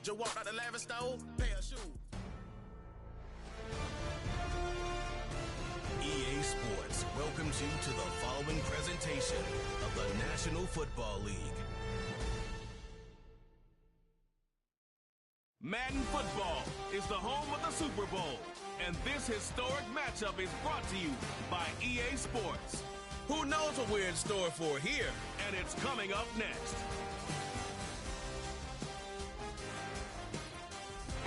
Just walked out the lavish store, pair of shoes. EA Sports welcomes you to the following presentation of the National Football League. Madden Football is the home of the Super Bowl, and this historic matchup is brought to you by EA Sports. Who knows what we're in store for here? And it's coming up next.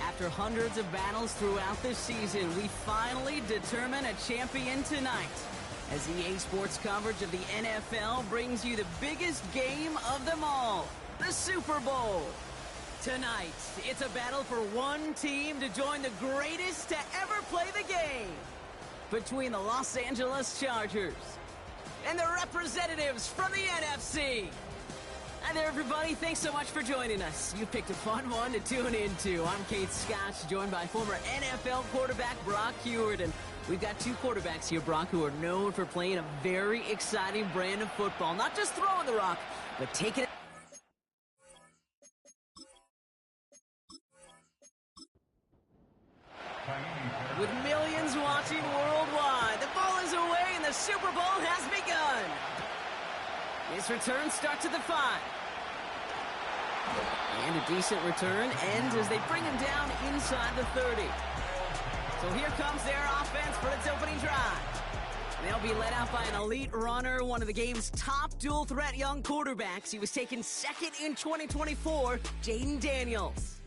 After hundreds of battles throughout the season, we finally determine a champion tonight. As EA Sports coverage of the NFL brings you the biggest game of them all, the Super Bowl. Tonight, it's a battle for one team to join the greatest to ever play the game. Between the Los Angeles Chargers and the representatives from the NFC. Hi there, everybody. Thanks so much for joining us. You picked a fun one to tune into. I'm Kate Scotch, joined by former NFL quarterback Brock Huard. And we've got two quarterbacks here, Brock, who are known for playing a very exciting brand of football. Not just throwing the rock, but taking it. With millions watching worldwide, the ball is away and the Super Bowl has begun. This return starts at the 5. And a decent return ends as they bring him down inside the 30. So here comes their offense for its opening drive. They'll be led out by an elite runner, one of the game's top dual-threat young quarterbacks. He was taken second in 2024, Jaden Daniels.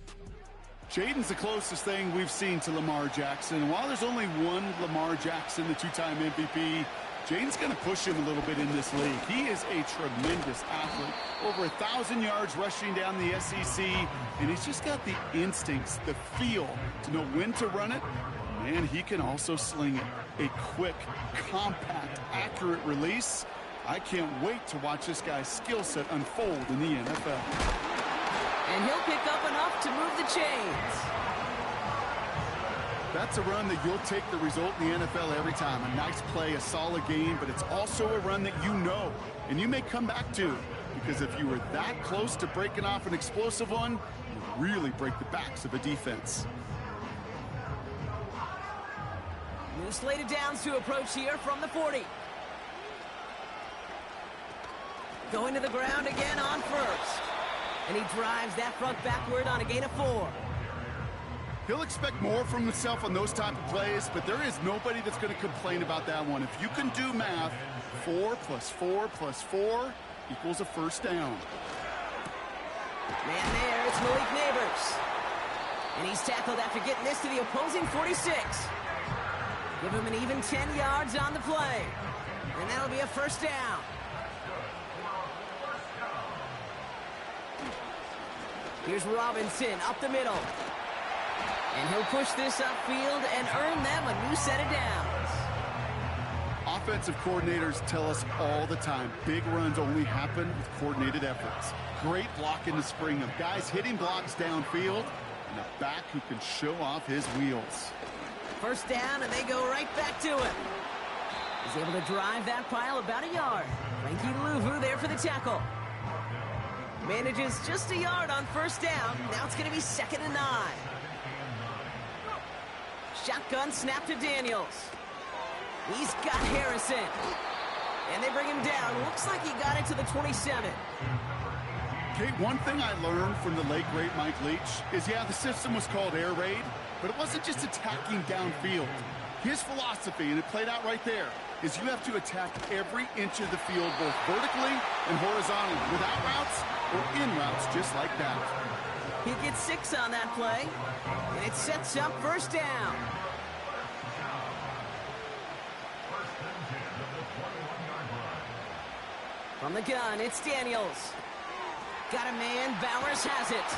Jaden's the closest thing we've seen to Lamar Jackson. While there's only one Lamar Jackson, the two-time MVP, Jaden's going to push him a little bit in this league. He is a tremendous athlete. Over 1,000 yards rushing down the SEC, and he's just got the instincts, the feel to know when to run it. And he can also sling it. A quick, compact, accurate release. I can't wait to watch this guy's skill set unfold in the NFL. And he'll pick up enough to move the chains. That's a run that you'll take the result in the NFL every time. A nice play, a solid game, but it's also a run that you know, and you may come back to. Because if you were that close to breaking off an explosive one, you really break the backs of a defense. New slated downs to approach here from the 40. Going to the ground again on first. And he drives that front backward on a gain of 4. He'll expect more from himself on those type of plays, but there is nobody that's going to complain about that one. If you can do math, 4 plus 4 plus 4 equals a first down. Man there, it's Malik Neighbors. And he's tackled after getting this to the opposing 46. Give him an even 10 yards on the play. And that'll be a first down. Here's Robinson up the middle. And he'll push this upfield and earn them a new set of downs. Offensive coordinators tell us all the time, big runs only happen with coordinated efforts. Great block in the spring of guys hitting blocks downfield and a back who can show off his wheels. First down, and they go right back to him. He's able to drive that pile about a yard. Frankie Louvu there for the tackle. Manages just a yard on first down. Now it's going to be 2nd and 9. Shotgun snap to Daniels. He's got Harrison. And they bring him down. Looks like he got it to the 27. Okay, one thing I learned from the late, great Mike Leach is, yeah, the system was called air raid, but it wasn't just attacking downfield. His philosophy, and it played out right there, is you have to attack every inch of the field, both vertically and horizontally, without routes or in routes, just like that. He gets 6 on that play, and it sets up first down. From the gun, it's Daniels. Got a man, Bowers has it.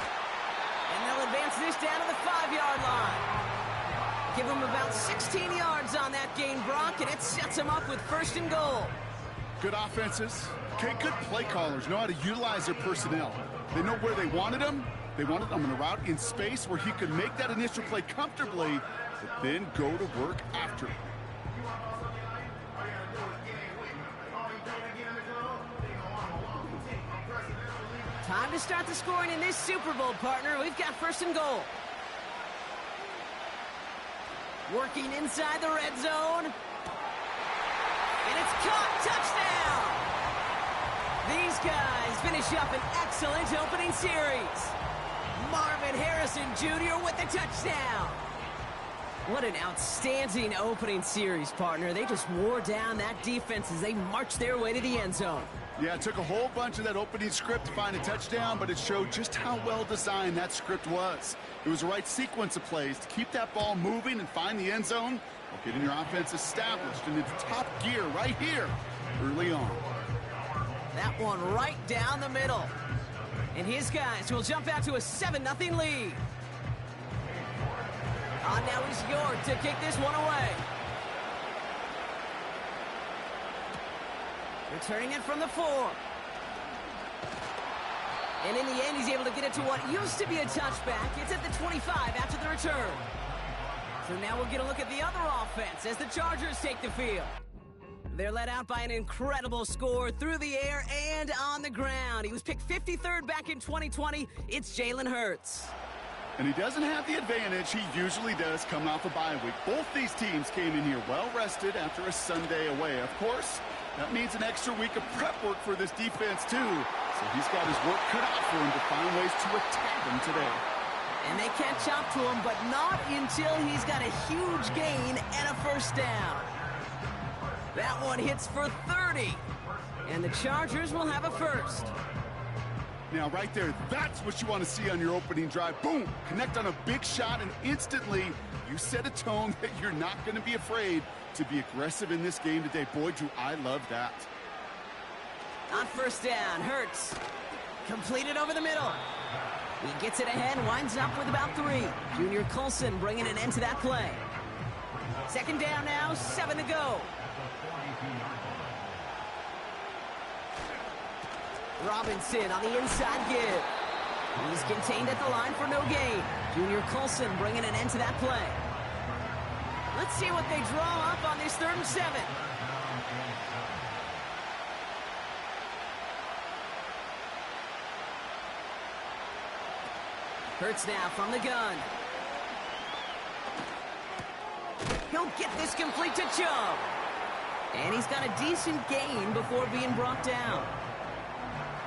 And they'll advance this down to the 5-yard line. Give him about 16 yards on that gain, Brock, and it sets him up with 1st and goal. Good offenses. Okay, good play callers know how to utilize their personnel. They know where they wanted them. They wanted them in a route in space where he could make that initial play comfortably, but then go to work after. Time to start the scoring in this Super Bowl, partner. We've got first and goal. Working inside the red zone. And it's caught. Touchdown! These guys finish up an excellent opening series. Marvin Harrison Jr. with the touchdown. What an outstanding opening series, partner. They just wore down that defense as they marched their way to the end zone. Yeah, it took a whole bunch of that opening script to find a touchdown, but it showed just how well designed that script was. It was the right sequence of plays to keep that ball moving and find the end zone while getting your offense established in its top gear right here early on. That one right down the middle. And his guys will jump out to a 7-0 lead. On now is York to kick this one away. Returning it from the 4. And in the end, he's able to get it to what used to be a touchback. It's at the 25 after the return. So now we'll get a look at the other offense as the Chargers take the field. They're led out by an incredible score through the air and on the ground. He was picked 53rd back in 2020. It's Jalen Hurts. And he doesn't have the advantage he usually does coming off a bye week. Both these teams came in here well-rested after a Sunday away. Of course, that means an extra week of prep work for this defense, too. So he's got his work cut out for him to find ways to attack him today. And they catch up to him, but not until he's got a huge gain and a first down. That one hits for 30. And the Chargers will have a first. Now, right there, that's what you want to see on your opening drive. Boom! Connect on a big shot, and instantly you set a tone that you're not going to be afraid to be aggressive in this game today. Boy, do I love that. On first down, Hurts. Completed over the middle. He gets it ahead, winds up with about 3. Junior Colson bringing an end to that play. Second down now, 7 to go. Robinson on the inside give. He's contained at the line for no gain. Junior Colson bringing an end to that play. Let's see what they draw up on this 3rd and 7. Hurts now from the gun. He'll get this complete to Chubb. And he's got a decent gain before being brought down.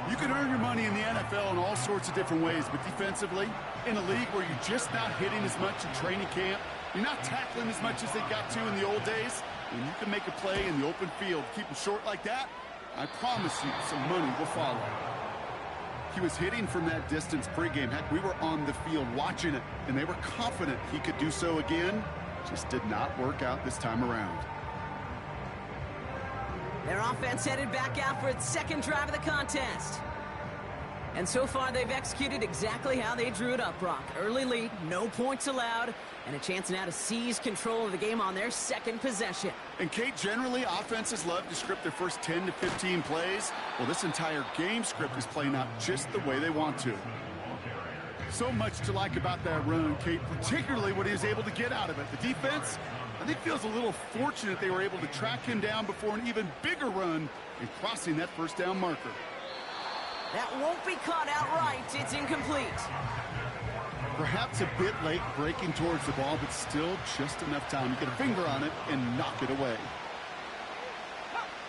You can earn your money in the NFL in all sorts of different ways, but defensively, in a league where you're just not hitting as much in training camp, you're not tackling as much as they got to in the old days, when you can make a play in the open field, keep it short like that, I promise you some money will follow. He was hitting from that distance pregame. Heck, we were on the field watching it, and they were confident he could do so again. Just did not work out this time around. Their offense headed back out for its second drive of the contest. And so far, they've executed exactly how they drew it up, Brock. Early lead, no points allowed, and a chance now to seize control of the game on their second possession. And, Kate, generally, offenses love to script their first 10 to 15 plays. Well, this entire game script is playing out just the way they want to. So much to like about that run, Kate, particularly what he was able to get out of it. The defense, I think, feels a little fortunate they were able to track him down before an even bigger run in crossing that first down marker. That won't be caught outright. It's incomplete. Perhaps a bit late breaking towards the ball, but still just enough time to get a finger on it and knock it away.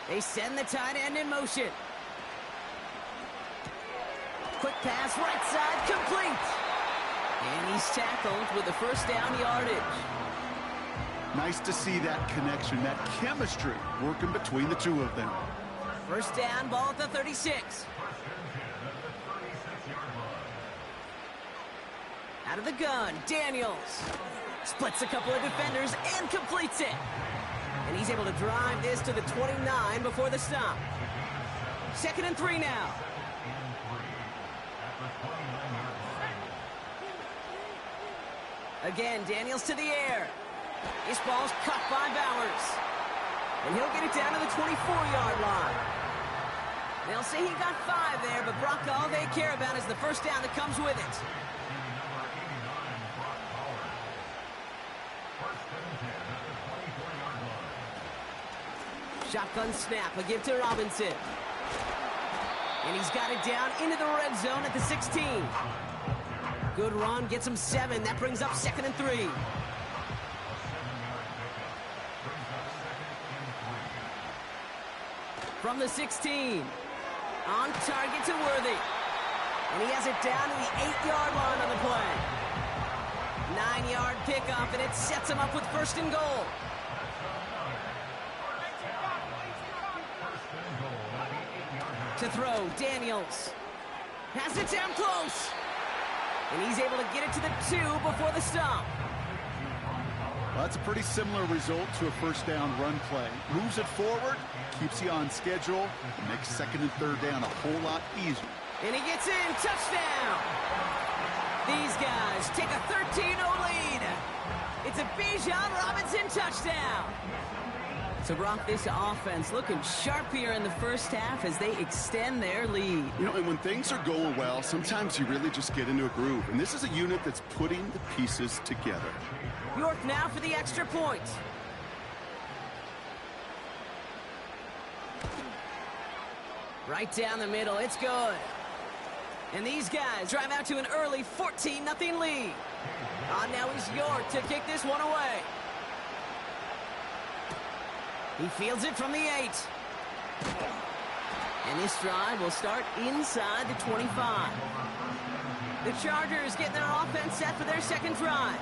They send the tight end in motion. Quick pass, right side, complete. And he's tackled with the first down yardage. Nice to see that connection, that chemistry working between the two of them. First down, ball at the 36. Out of the gun, Daniels. Splits a couple of defenders and completes it. And he's able to drive this to the 29 before the stop. 2nd and 3 now. Again, Daniels to the air. This ball's cut by Bowers. And he'll get it down to the 24-yard line. They'll say he got 5 there, but Brock, all they care about is the first down that comes with it. Shotgun snap, a give to Robinson. And he's got it down into the red zone at the 16. Good run, gets him 7. That brings up 2nd and 3. From the 16. On target to Worthy. And he has it down to the 8-yard line on the play. 9-yard pickup, and it sets him up with 1st and goal. To throw, Daniels. Has it down close. And he's able to get it to the 2 before the stop. Well, that's a pretty similar result to a 1st down run play. Moves it forward, keeps you on schedule, and makes 2nd and 3rd down a whole lot easier. And he gets in, touchdown! These guys take a 13-0 lead. It's a Bijan Robinson touchdown. So, Brock, this offense looking sharp here in the first half as they extend their lead. You know, and when things are going well, sometimes you really just get into a groove. And this is a unit that's putting the pieces together. York now for the extra point. Right down the middle, it's good. And these guys drive out to an early 14-0 lead. On now is York to kick this one away. He fields it from the 8. And this drive will start inside the 25. The Chargers getting their offense set for their 2nd drive.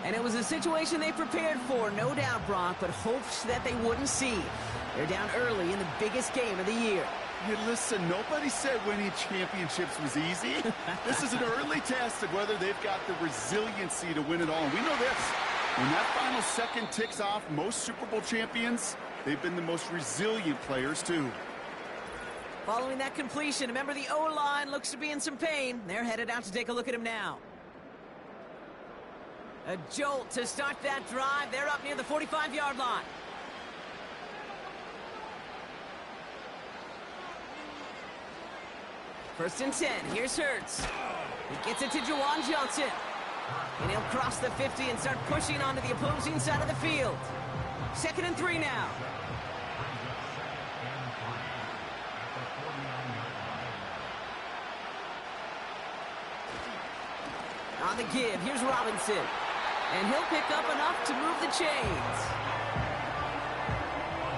And it was a situation they prepared for, no doubt, Brock, but hopes that they wouldn't see. They're down early in the biggest game of the year. Hey, listen, nobody said winning championships was easy. This is an early test of whether they've got the resiliency to win it all. And we know this. When that final second ticks off, most Super Bowl champions, they've been the most resilient players, too. Following that completion, remember the O-line looks to be in some pain. They're headed out to take a look at him now. A jolt to start that drive. They're up near the 45-yard line. First and 10. Here's Hurts. He gets it to Juwan Johnson. And he'll cross the 50 and start pushing onto the opposing side of the field. 2nd and 3 now. On the give, here's Robinson. And he'll pick up enough to move the chains.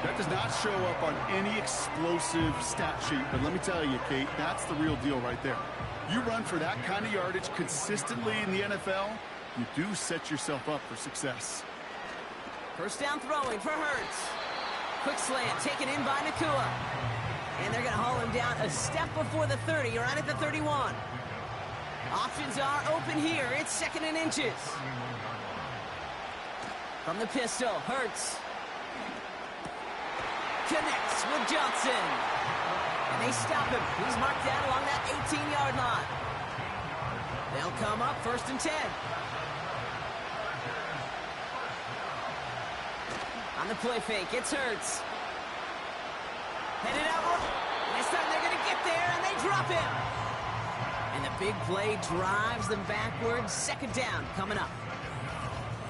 That does not show up on any explosive stat sheet, but let me tell you, Kate, that's the real deal right there. You run for that kind of yardage consistently in the NFL, you do set yourself up for success. First down throwing for Hurts. Quick slant taken in by Nakua. And they're going to haul him down a step before the 30, right at the 31. Options are open here. It's 2nd and inches. From the pistol, Hurts. Connects with Johnson. And they stop him. He's marked down along that 18-yard line. They'll come up 1st and 10. On the play fake, it's Hurts. Headed out. This time they're going to get there, and they drop him. And the big play drives them backwards. 2nd down coming up.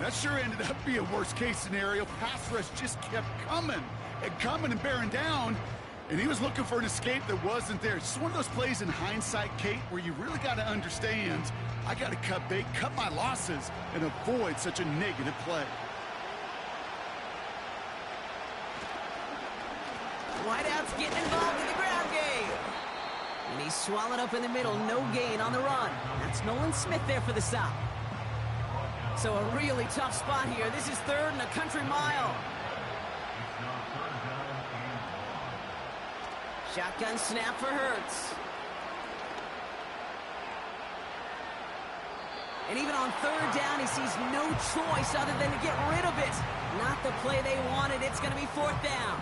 That sure ended up being a worst-case scenario. Pass rush just kept coming and bearing down. And he was looking for an escape that wasn't there. It's just one of those plays in hindsight, Kate, where you really got to understand, I got to cut bait, cut my losses, and avoid such a negative play. Wideout's getting involved in the ground game. And he's swallowed up in the middle. No gain on the run. That's Nolan Smith there for the stop. So a really tough spot here. This is 3rd and a country mile. Shotgun snap for Hurts. And even on 3rd down, he sees no choice other than to get rid of it. Not the play they wanted. It's going to be 4th down.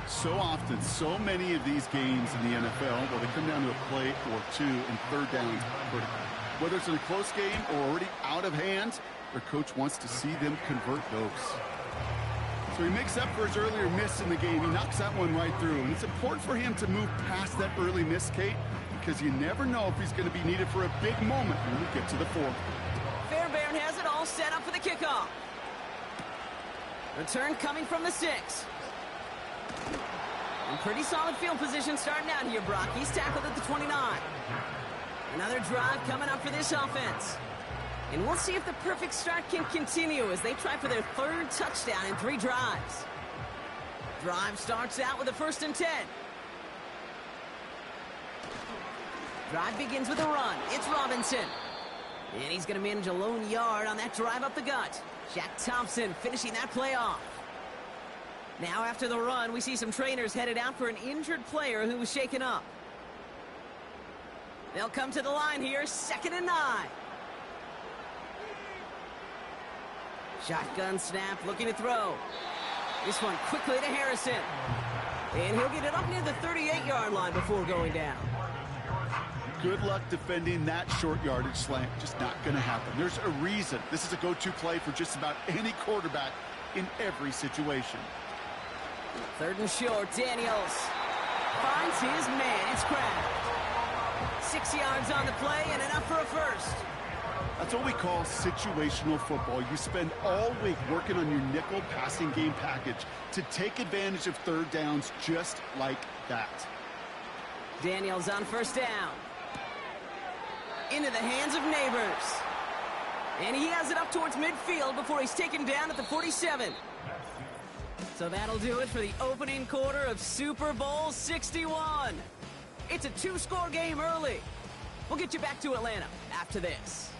So often, so many of these games in the NFL, well, they come down to a play or two, and 3rd down's critical. Whether it's in a close game or already out of hand, their coach wants to see them convert those. So he makes up for his earlier miss in the game. He knocks that one right through. And it's important for him to move past that early miss, Kate, because you never know if he's going to be needed for a big moment when we get to the 4th. Fairbairn has it all set up for the kickoff. Return coming from the 6. In pretty solid field position starting out here, Brock. He's tackled at the 29. Another drive coming up for this offense. And we'll see if the perfect start can continue as they try for their third touchdown in 3 drives. Drive starts out with a 1st and 10. Drive begins with a run. It's Robinson. And he's going to manage a lone yard on that drive up the gut. Shaq Thompson finishing that play off. Now after the run, we see some trainers headed out for an injured player who was shaken up. They'll come to the line here, 2nd and 9. Shotgun snap, looking to throw. This one quickly to Harrison. And he'll get it up near the 38-yard line before going down. Good luck defending that short yardage slant. Just not going to happen. There's a reason. This is a go-to play for just about any quarterback in every situation. 3rd and short, Daniels finds his man. It's Kraft. 6 yards on the play and enough for a 1st. That's what we call situational football. You spend all week working on your nickel passing game package to take advantage of 3rd downs just like that. Daniels on 1st down. Into the hands of Neighbors. And he has it up towards midfield before he's taken down at the 47. So that'll do it for the opening quarter of Super Bowl 61. It's a 2-score game early. We'll get you back to Atlanta after this.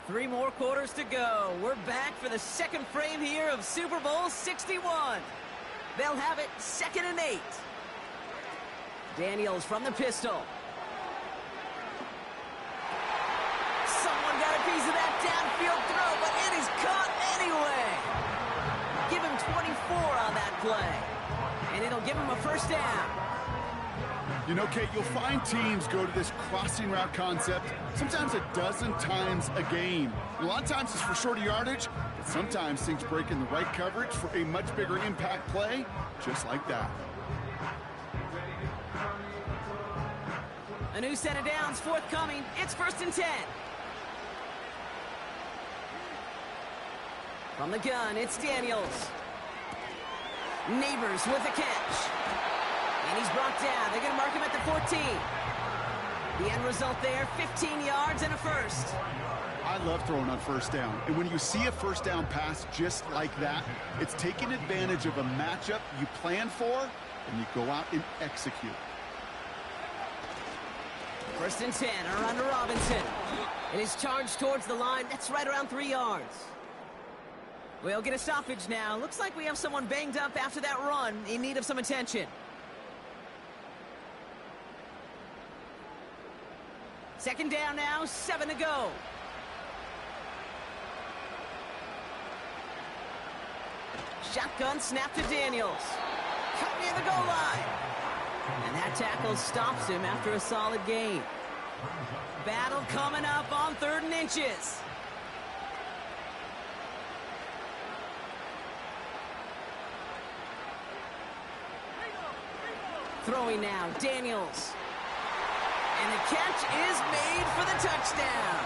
Three more quarters to go. We're back for the second frame here of Super Bowl 61. They'll have it 2nd and 8. Daniels from the pistol. Someone got a piece of that downfield throw, but it is caught anyway. Give him 24 on that play, and it'll give him a 1st down. You know, Kate, you'll find teams go to this crossing route concept sometimes a dozen times a game. A lot of times it's for shorter yardage, but sometimes things break in the right coverage for a much bigger impact play, just like that. A new set of downs forthcoming. It's 1st and 10. From the gun, it's Daniels. Neighbors with a catch. And he's brought down. They're going to mark him at the 14. The end result there, 15 yards and a 1st. I love throwing on 1st down. And when you see a 1st down pass just like that, it's taking advantage of a matchup you plan for, and you go out and execute. 1st and 10, around to Robinson. It is charged towards the line. That's right around 3 yards. We'll get a stoppage now. Looks like we have someone banged up after that run in need of some attention. 2nd down now, 7 to go. Shotgun snap to Daniels. Cut near the goal line. And that tackle stops him after a solid gain. Battle coming up on 3rd and inches. Throwing now, Daniels. And the catch is made for the touchdown.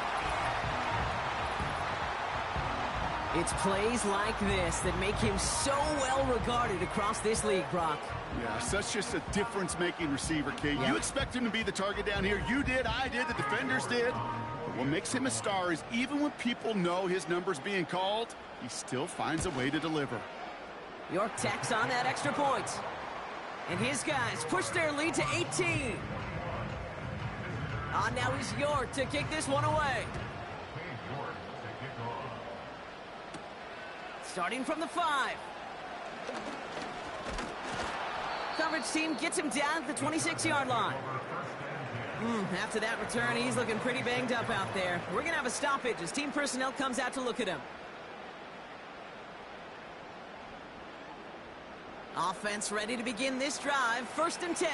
It's plays like this that make him so well regarded across this league, Brock. Yeah, such just a difference-making receiver, Kate. You expect him to be the target down here. You did, I did, the defenders did. But what makes him a star is even when people know his number's being called, he still finds a way to deliver. York tacks on that extra point. And his guys push their lead to 18. Now is York to kick this one away. Starting from the 5. Coverage team gets him down at the 26-yard line. After that return, he's looking pretty banged up out there. We're going to have a stoppage as team personnel comes out to look at him. Offense ready to begin this drive. 1st and 10.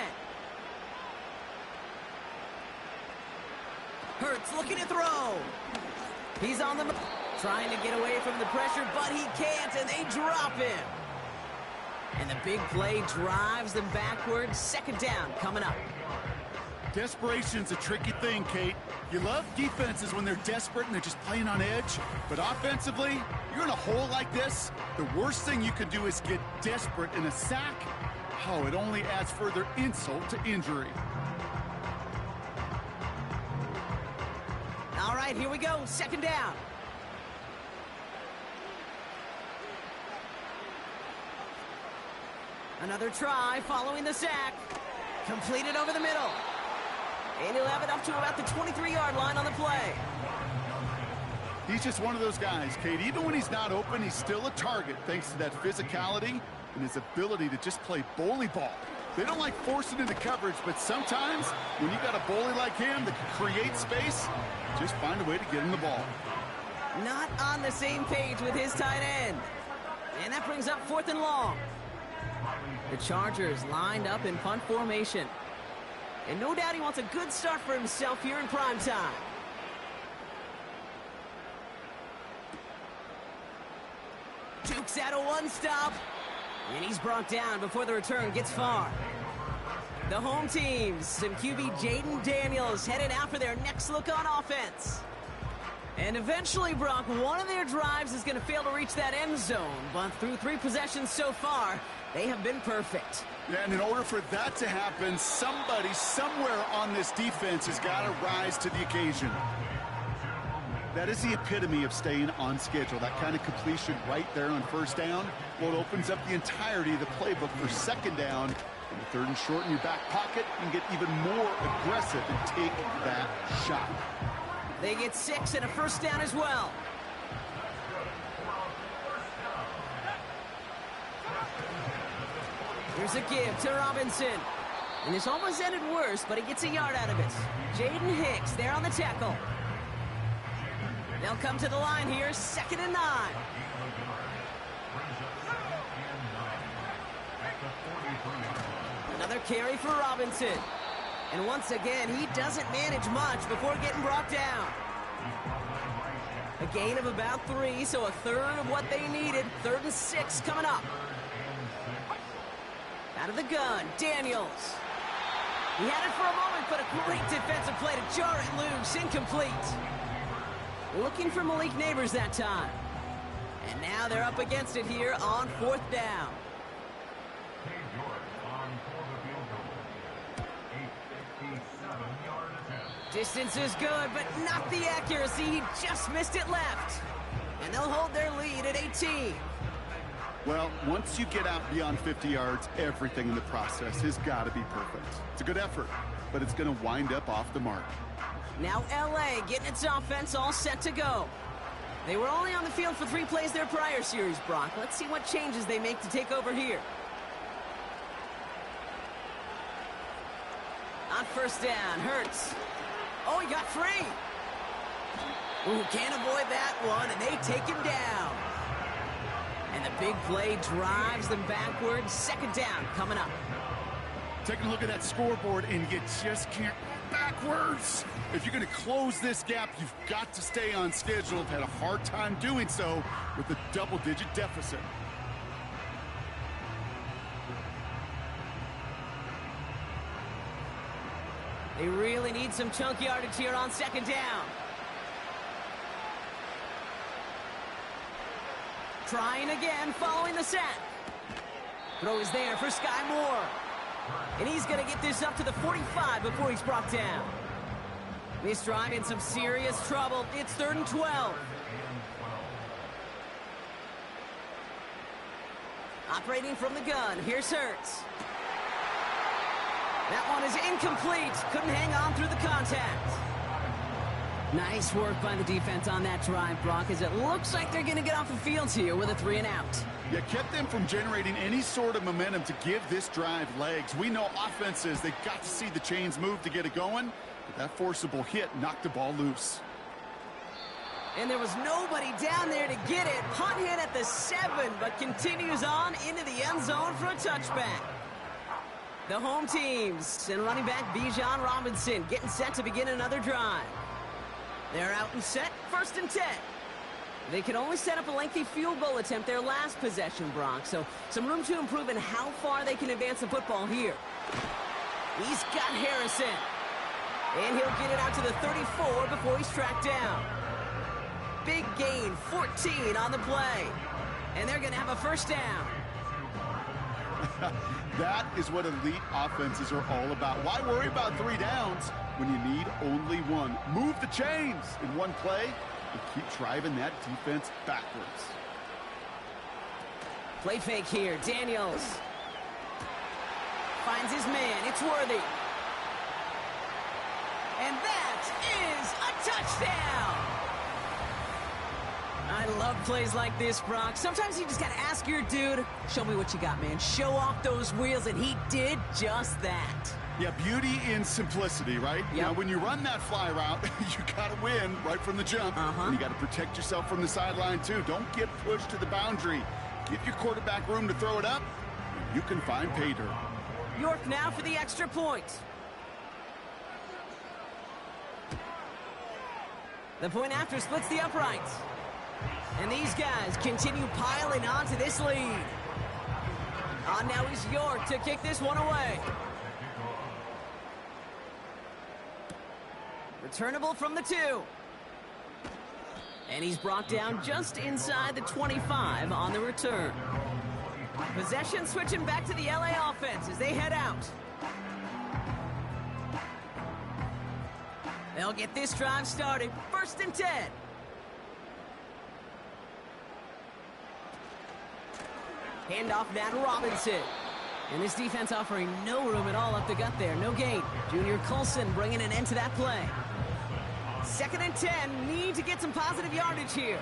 Hurts looking to throw. He's on the trying to get away from the pressure, but he can't, and they drop him. And the big play drives them backwards. 2nd down coming up. Desperation's a tricky thing, Kate. You love defenses when they're desperate and they're just playing on edge. But offensively, you're in a hole like this, the worst thing you can do is get desperate in a sack. Oh, it only adds further insult to injury. All right, here we go. Second down. Another try following the sack. Completed over the middle. And he'll have it up to about the 23-yard line on the play. He's just one of those guys, Kate. Even when he's not open, he's still a target thanks to that physicality and his ability to just play bully ball. They don't like forcing into coverage, but sometimes when you got a bully like him that can create space, just find a way to get him the ball. Not on the same page with his tight end. And that brings up 4th and long. The Chargers lined up in punt formation. And no doubt he wants a good start for himself here in prime time. Dukes out of one stop. And he's brought down before the return gets far. The home teams and QB Jaden Daniels headed out for their next look on offense. And eventually, Brock, one of their drives is going to fail to reach that end zone. But through 3 possessions so far, they have been perfect. Yeah, and in order for that to happen, somebody somewhere on this defense has got to rise to the occasion. That is the epitome of staying on schedule. That kind of completion right there on first down. Well, it opens up the entirety of the playbook for second down. And the 3rd and short in your back pocket and get even more aggressive and take that shot. They get 6 and a first down as well. Here's a give to Robinson. And this almost ended worse, but he gets a yard out of it. Jaden Hicks there on the tackle. They'll come to the line here, 2nd and 9. Another carry for Robinson. And once again, he doesn't manage much before getting brought down. A gain of about 3, so a 1/3 of what they needed. 3rd and 6 coming up. Out of the gun, Daniels. He had it for a moment, but a great defensive play to jar it loose. Incomplete. Looking for Malik Neighbors that time. And now they're up against it here on 4th down. Distance is good, but not the accuracy. He just missed it left. And they'll hold their lead at 18. Well, once you get out beyond 50 yards, everything in the process has got to be perfect. It's a good effort, but it's going to wind up off the mark. Now LA getting its offense all set to go. They were only on the field for 3 plays their prior series, Brock. Let's see what changes they make to take over here. On first down, Hurts. Oh, he got free. Ooh, can't avoid that one, and they take him down. And the big play drives them backwards. 2nd down coming up. Taking a look at that scoreboard, and you just can't go backwards. If you're going to close this gap, you've got to stay on schedule. Had a hard time doing so with a double-digit deficit. They really need some chunk yardage here on 2nd down. Trying again following the sack. Throw is there for Sky Moore. And he's going to get this up to the 45 before he's brought down. This drive in some serious trouble. It's 3rd and 12. Operating from the gun. Here's Hurts. That one is incomplete. Couldn't hang on through the contact. Nice work by the defense on that drive, Brock, as it looks like they're going to get off the field here with a 3 and out. You kept them from generating any sort of momentum to give this drive legs. We know offenses, they've got to see the chains move to get it going. But that forcible hit knocked the ball loose. And there was nobody down there to get it. Punt hit at the 7, but continues on into the end zone for a touchback. The home teams and running back Bijan Robinson getting set to begin another drive. They're out and set, 1st and 10. They could only set up a lengthy field goal attempt their last possession, Brock, so some room to improve in how far they can advance the football here. He's got Harrison. And he'll get it out to the 34 before he's tracked down. Big gain, 14 on the play. And they're going to have a first down. That is what elite offenses are all about. Why worry about 3 downs when you need only one? Move the chains in one play and keep driving that defense backwards. Play fake here. Daniels finds his man. It's Worthy. And that is a touchdown. I love plays like this, Brock. Sometimes you just got to ask your dude, show me what you got, man. Show off those wheels, and he did just that. Yeah, beauty in simplicity, right? Yep. Now, when you run that fly route, you got to win right from the jump. And you got to protect yourself from the sideline, too. Don't get pushed to the boundary. Give your quarterback room to throw it up, and you can find pay dirt. York now for the extra point. The point after splits the uprights. And these guys continue piling on to this lead. On now is York to kick this one away. Returnable from the 2. And he's brought down just inside the 25 on the return. Possession switching back to the LA offense as they head out. They'll get this drive started. 1st and 10. Handoff now to Robinson. And this defense offering no room at all up the gut there. No gain. Junior Colson bringing an end to that play. 2nd and 10. Need to get some positive yardage here.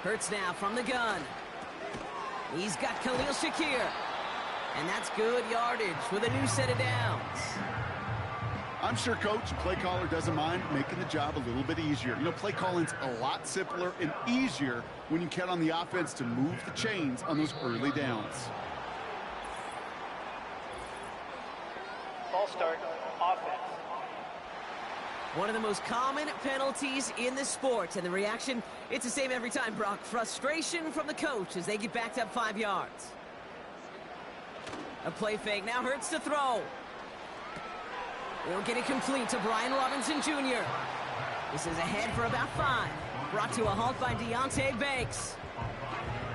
Hurts now from the gun. He's got Khalil Shakir. And that's good yardage with a new set of downs. I'm sure coach and play caller doesn't mind making the job a little bit easier. You know, play calling's a lot simpler and easier when you count on the offense to move the chains on those early downs. Ball start, offense. One of the most common penalties in the sport, and the reaction, it's the same every time, Brock. Frustration from the coach as they get backed up 5 yards. A play fake, now Hurts to throw. He'll get it complete to Brian Robinson Jr. This is ahead for about 5. Brought to a halt by Deontay Banks.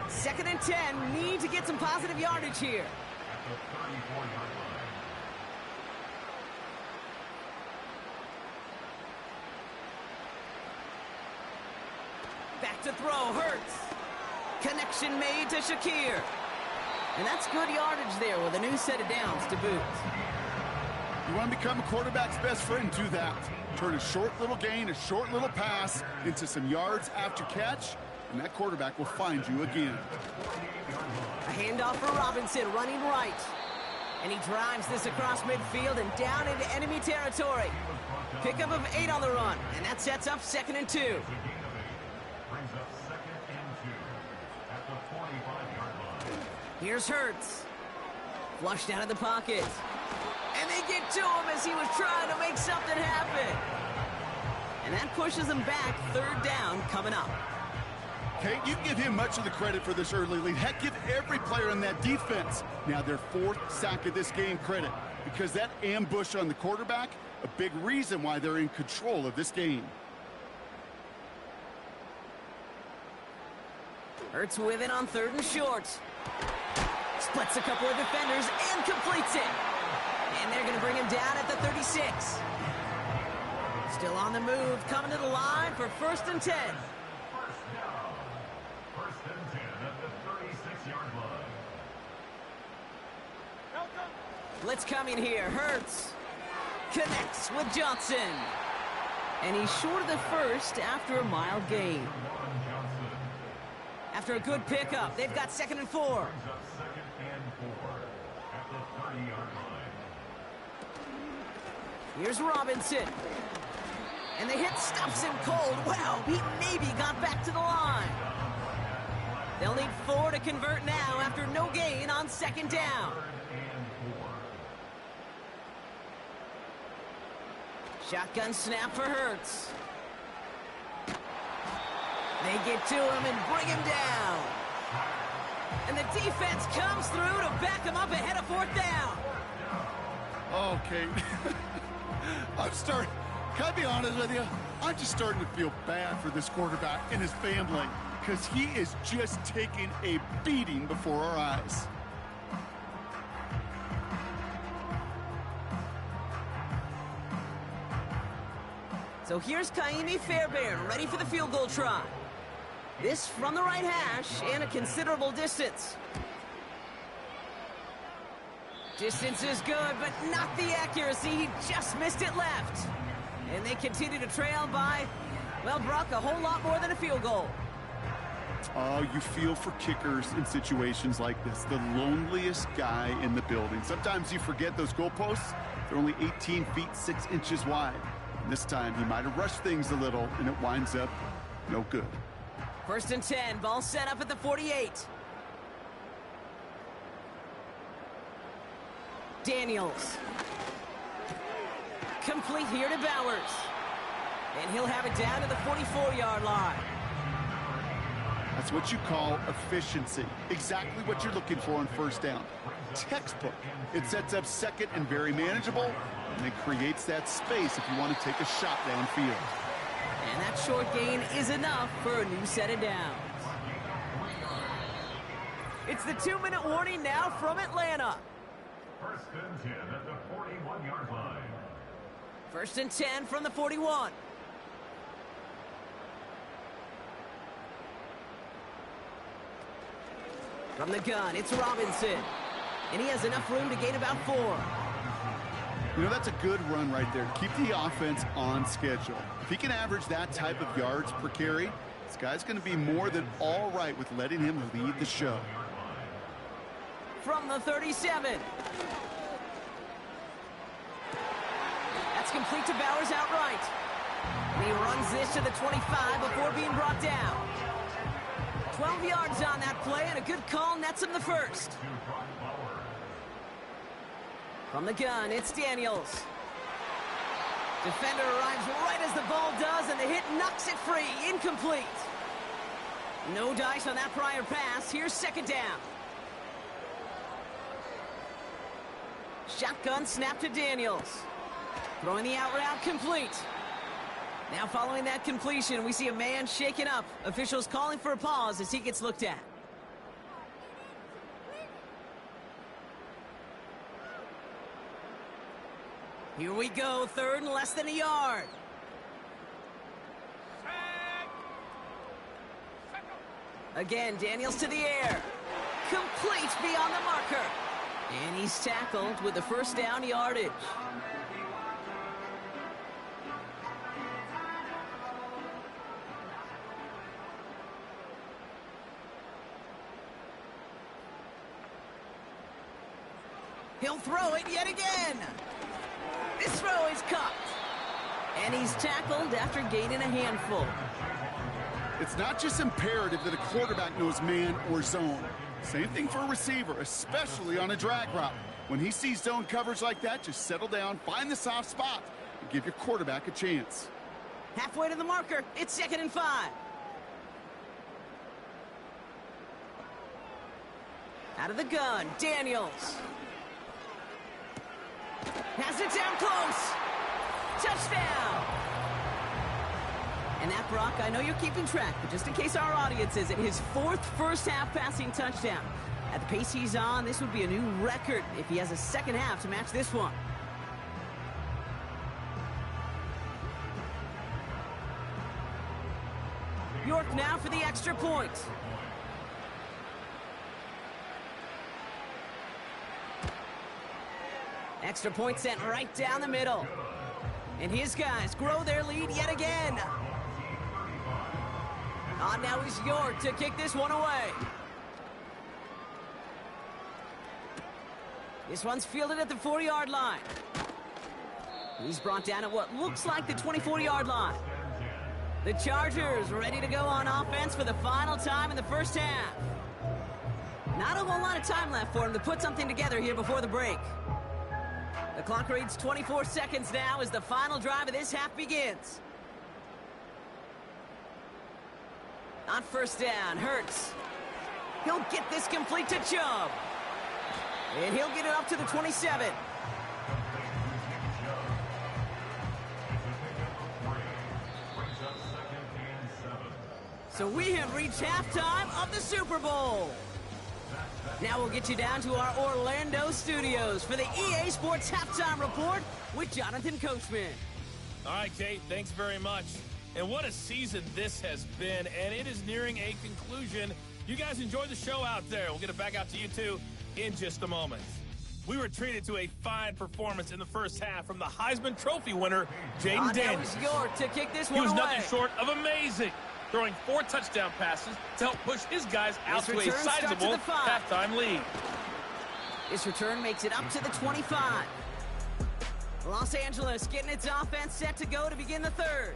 2nd and 10, need to get some positive yardage here. Back to throw, Hurts. Connection made to Shakir. And that's good yardage there with a new set of downs to boot. You want to become a quarterback's best friend, do that. Turn a short little gain, a short little pass into some yards after catch, and that quarterback will find you again. A handoff for Robinson, running right. And he drives this across midfield and down into enemy territory. Pickup of 8 on the run, and that sets up 2nd and 2. Here's Hurts. Flushed out of the pocket. And they get to him as he was trying to make something happen. And that pushes him back. 3rd down coming up. Okay, you give him much of the credit for this early lead. Heck, give every player in that defense now their 4th sack of this game credit. Because that ambush on the quarterback, a big reason why they're in control of this game. Hurts with it on 3rd and short. Splits a couple of defenders and completes it. And they're going to bring him down at the 36. Still on the move, coming to the line for 1st and 10. First and 10 at the 36-yard line. Blitz coming here. Hurts connects with Johnson. And he's short of the 1st after a mild gain. After a good pickup, they've got 2nd and 4. Here's Robinson. And the hit stops him cold. Wow, he maybe got back to the line. They'll need 4 to convert now after no gain on 2nd down. Shotgun snap for Hurts. They get to him and bring him down. And the defense comes through to back him up ahead of 4th down. Okay. Can I be honest with you? I'm just starting to feel bad for this quarterback and his family because he is just taking a beating before our eyes. So here's Kaimi Fairbairn, ready for the field goal try. This from the right hash and a considerable distance. Distance is good, but not the accuracy. He just missed it left. And they continue to trail by, well, Brock, a whole lot more than a field goal. Oh, you feel for kickers in situations like this. The loneliest guy in the building. Sometimes you forget those goalposts. They're only 18 feet, 6 inches wide. And this time, he might have rushed things a little, and it winds up no good. 1st and 10, ball set up at the 48. Daniels. Complete here to Bowers. And he'll have it down to the 44-yard line. That's what you call efficiency. Exactly what you're looking for on 1st down. Textbook. It sets up 2nd and very manageable, and it creates that space if you want to take a shot downfield. And that short gain is enough for a new set of downs. It's the 2-minute warning now from Atlanta. 1st and 10 at the 41-yard line. 1st and 10 from the 41. From the gun, it's Robinson. And he has enough room to gain about 4. You know, that's a good run right there. Keep the offense on schedule. If he can average that type of yards per carry, this guy's going to be more than all right with letting him lead the show. From the 37. That's complete to Bowers outright. And he runs this to the 25 before being brought down. 12 yards on that play, and a good call nets him the 1st. From the gun, it's Daniels. Defender arrives right as the ball does, and the hit knocks it free. Incomplete. No dice on that prior pass. Here's 2nd down. Shotgun snap to Daniels. Throwing the out route complete. Now following that completion, we see a man shaken up. Officials calling for a pause as he gets looked at. Here we go, 3rd and less than a yard. Again, Daniels to the air. Complete beyond the marker. And he's tackled with the 1st down yardage. He'll throw it yet again. This throw is caught. And he's tackled after gaining a handful. It's not just imperative that a quarterback knows man or zone. Same thing for a receiver, especially on a drag route. When he sees zone coverage like that, just settle down, find the soft spot, and give your quarterback a chance. Halfway to the marker, it's 2nd and 5. Out of the gun, Daniels. Has it down close. Touchdown. And that, Brock, I know you're keeping track, but just in case our audience isn't, his 4th first-half passing touchdown. At the pace he's on, this would be a new record if he has a 2nd half to match this one. York now for the extra point. Extra point sent right down the middle. And his guys grow their lead yet again. On now is York to kick this one away. This one's fielded at the 40-yard line. He's brought down at what looks like the 24-yard line. The Chargers ready to go on offense for the final time in the 1st half. Not a whole lot of time left for him to put something together here before the break. The clock reads 24 seconds now as the final drive of this half begins. On 1st down, Hurts. He'll get this complete to Chubb. And he'll get it up to the 27. So we have reached halftime of the Super Bowl. Now we'll get you down to our Orlando studios for the EA Sports Halftime Report with Jonathan Coachman. All right, Kate, thanks very much. And what a season this has been, and it is nearing a conclusion. You guys enjoy the show out there. We'll get it back out to you, too, in just a moment. We were treated to a fine performance in the first half from the Heisman Trophy winner, Jaden Daniels. That was York to kick this one away. He was away. nothing short of amazing, throwing 4 touchdown passes to help push his guys out to a sizable halftime lead. This return makes it up to the 25. Los Angeles getting its offense set to go to begin the third.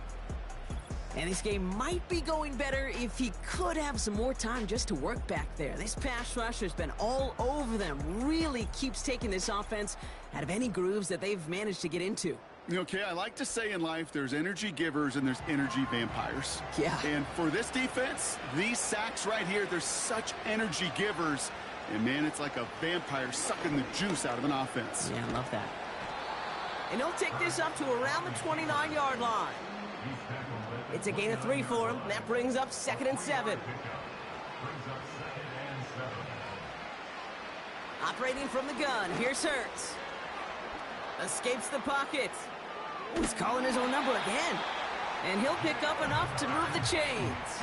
And this game might be going better if he could have some more time just to work back there. This pass rush has been all over them. Really keeps taking this offense out of any grooves that they've managed to get into. Okay, I like to say in life there's energy givers and there's energy vampires. Yeah. And for this defense, these sacks right here, they're such energy givers. And, man, it's like a vampire sucking the juice out of an offense. Yeah, I love that. And he'll take this up to around the 29-yard line. It's a gain of 3 for him. That brings up 2nd and 7. Operating from the gun, here's Hurts. Escapes the pocket. Oh, he's calling his own number again. And he'll pick up enough to move the chains.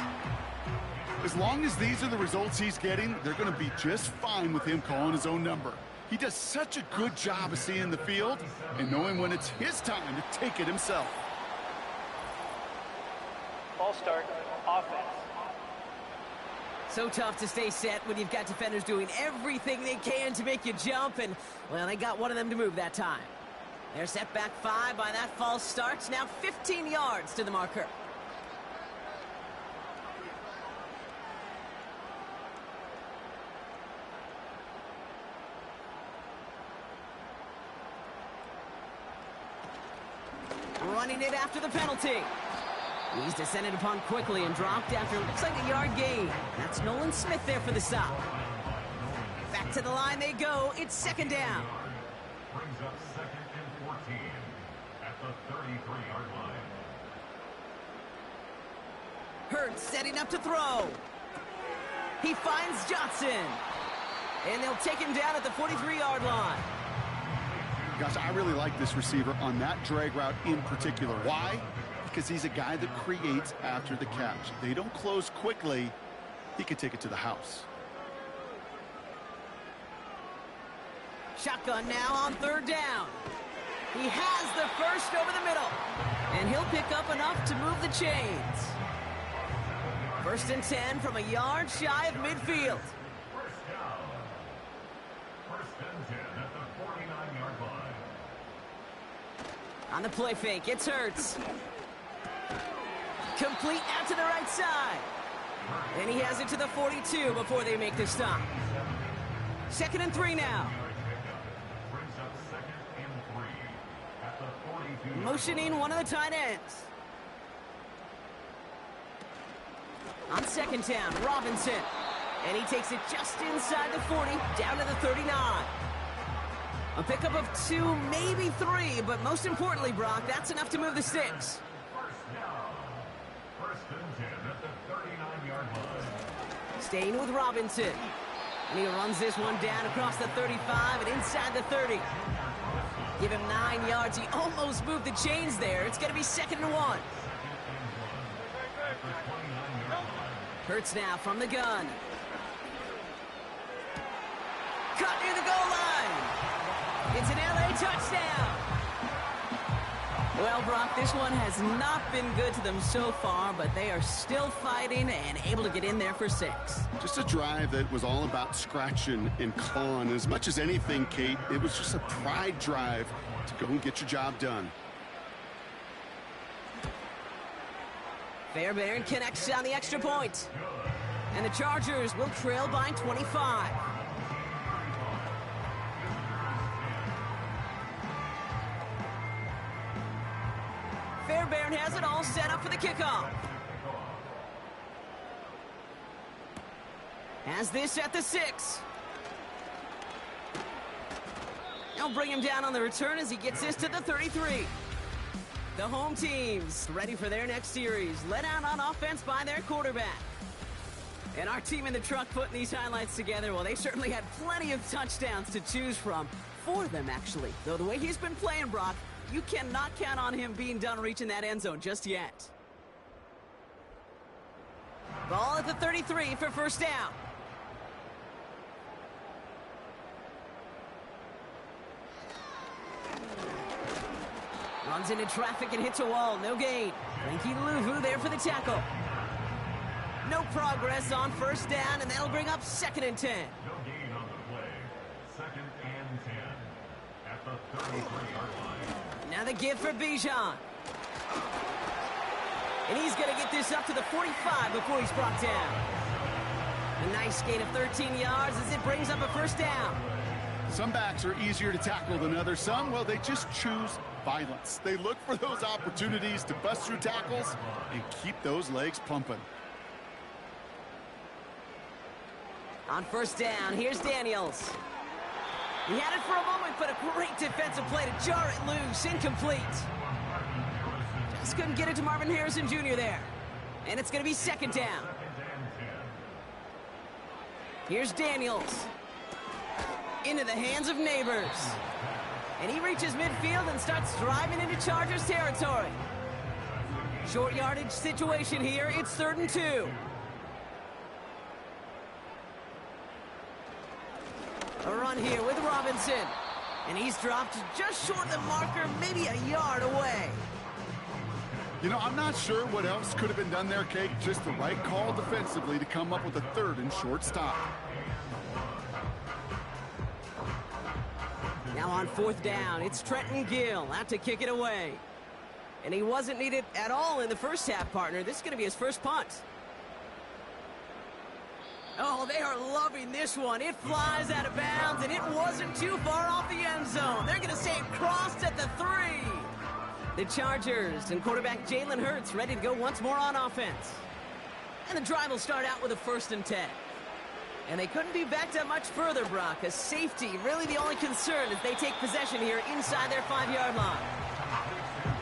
As long as these are the results he's getting, they're going to be just fine with him calling his own number. He does such a good job of seeing the field and knowing when it's his time to take it himself. False start, offense. So tough to stay set when you've got defenders doing everything they can to make you jump, and, well, they got one of them to move that time. They're set back 5 by that false start. Now 15 yards to the marker. Running it after the penalty. He's descended upon quickly and dropped after looks like a yard gain. That's Nolan Smith there for the stop. Back to the line they go. It's 2nd down. Brings up 2nd and 14 at the 33-yard line. Hurts setting up to throw. He finds Johnson. And they'll take him down at the 43-yard line. Gosh, I really like this receiver on that drag route in particular. Why? Because he's a guy that creates after the catch. If they don't close quickly, he could take it to the house. Shotgun now on 3rd down. He has the first over the middle. And he'll pick up enough to move the chains. 1st and 10 from a yard shy of midfield. First down. 1st and 10 at the 49-yard line. On the play fake, it's Hurts. Complete out to the right side. And he has it to the 42 before they make the stop. 2nd and 3 now. Brings up 2nd and 3 at the 42. Motioning one of the tight ends. On 2nd down, Robinson. And he takes it just inside the 40, down to the 39. A pickup of 2, maybe 3, but most importantly, Brock, that's enough to move the sticks. First down. 1st and 10 at the 39-yard line. Staying with Robinson. And he runs this one down across the 35 and inside the 30. Give him 9 yards. He almost moved the chains there. It's going to be 2nd and 1. Hurts now from the gun. Cut near the goal line. It's an LA touchdown. Well, Brock, this one has not been good to them so far, but they are still fighting and able to get in there for 6. Just a drive that was all about scratching and clawing. As much as anything, Kate, it was just a pride drive to go and get your job done. Fairbairn connects on the extra point. And the Chargers will trail by 25. Fairbairn has it all set up for the kickoff. Has this at the 6. They'll bring him down on the return as he gets this to the 33. The home team's ready for their next series, led out on offense by their quarterback. And our team in the truck putting these highlights together, well, they certainly had plenty of touchdowns to choose from. 4 of them, actually. Though the way he's been playing, Brock, you cannot count on him being done reaching that end zone just yet. Ball at the 33 for first down. Runs into traffic and hits a wall. No gain. Frankie Luvu there for the tackle. No progress on first down, and that'll bring up 2nd and 10. No gain on the play. 2nd and 10 at the 33-yard line. Now the give for Bijan. And he's going to get this up to the 45 before he's brought down. A nice gain of 13 yards as it brings up a first down. Some backs are easier to tackle than others. Some, well, they just choose violence. They look for those opportunities to bust through tackles and keep those legs pumping. On first down, here's Daniels. He had it for a moment, but a great defensive play to jar it loose. Incomplete. Just couldn't get it to Marvin Harrison Jr. there. And it's going to be 2nd down. Here's Daniels. Into the hands of Neighbors. And he reaches midfield and starts driving into Chargers territory. Short yardage situation here. It's 3rd and 2. A run here with Robinson. And he's dropped just short of the marker, maybe a yard away. You know, I'm not sure what else could have been done there, Kate. Just the right call defensively to come up with a 3rd and short stop. Now on 4th down, it's Trenton Gill out to kick it away. And he wasn't needed at all in the first half, partner. This is going to be his first punt. Oh, they are loving this one. It flies out of bounds, and it wasn't too far off the end zone. They're going to say it crossed at the 3. The Chargers and quarterback Jalen Hurts ready to go once more on offense. And the drive will start out with a 1st and 10. And they couldn't be backed up much further, Brock. A safety, really the only concern as they take possession here inside their 5-yard line.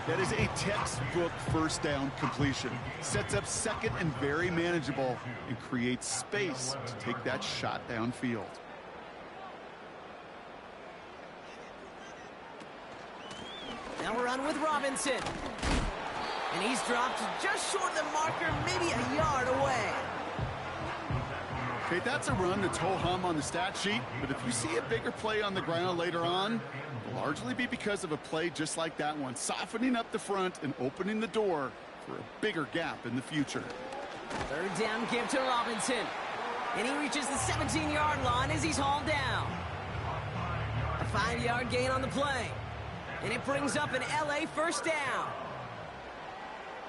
That is a textbook first down completion. Sets up 2nd and very manageable and creates space to take that shot downfield. Now we're on with Robinson. And he's dropped just short of the marker, maybe a yard away. Okay, that's a run that's ho-hum on the stat sheet, but if you see a bigger play on the ground later on, it'll largely be because of a play just like that one, softening up the front and opening the door for a bigger gap in the future. 3rd down give to Robinson. And he reaches the 17-yard line as he's hauled down. A 5-yard gain on the play. And it brings up an LA first down.